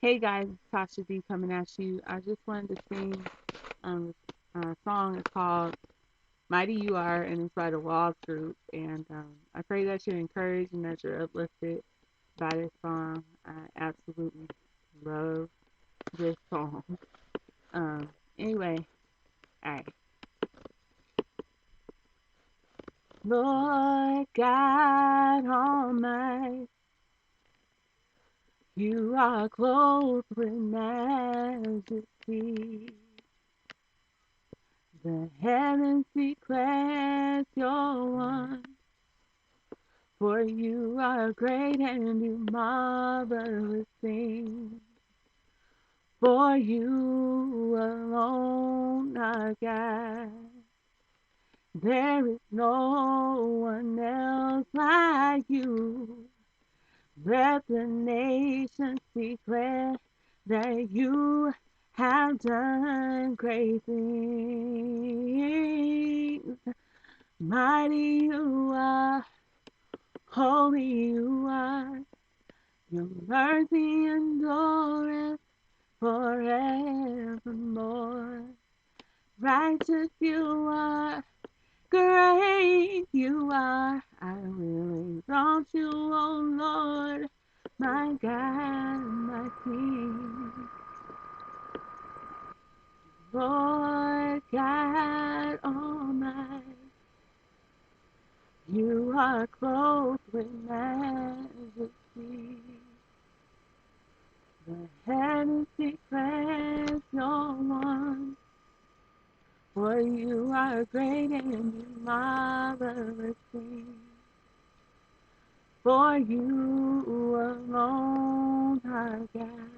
Hey guys, it's Tasha D coming at you. I just wanted to sing a song. It's called Mighty You Are, and it's by the Walls Group. And I pray that you're encouraged and that you're uplifted by this song. I absolutely love this song. Um, anyway, all right. Lord God Almighty, you are clothed with majesty. The heavens declare your one, for you are great and do marvelous things. For you alone are God. There is no one else like you. Let the nations declare that you have done great things. Mighty you are, holy you are, your mercy endureth forevermore. Righteous you are, great you are, I will exalt you, O Lord, my God, my King. Lord God Almighty, you are clothed with majesty. The heavens declares your one, for you are great and you marvelous things. For you alone are God.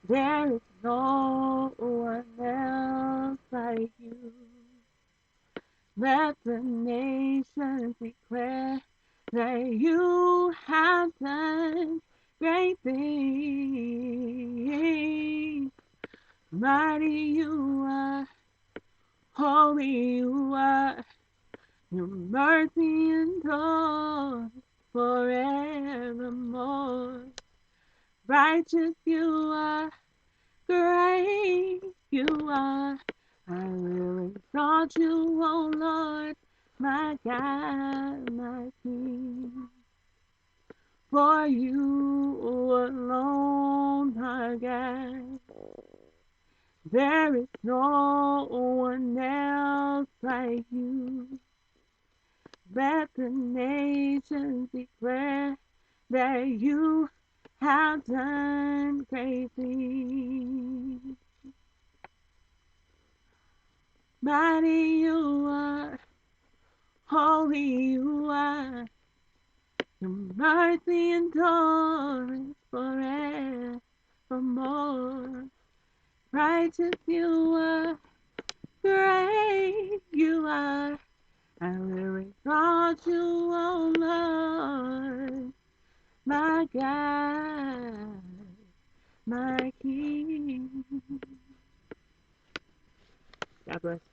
There is no one else like you. Let the nations declare that you have done great things. Mighty you are, holy you are, your mercy endures forevermore. Righteous you are, great you are, I will exalt you, O Lord, my God, my King. For you alone are God. There is no one else like you. Let the nations declare that you have done great things. Mighty you are, holy you are, your mercy endures forevermore. Righteous you are, great you are, I will exalt you, O Lord, my God, my King. God bless.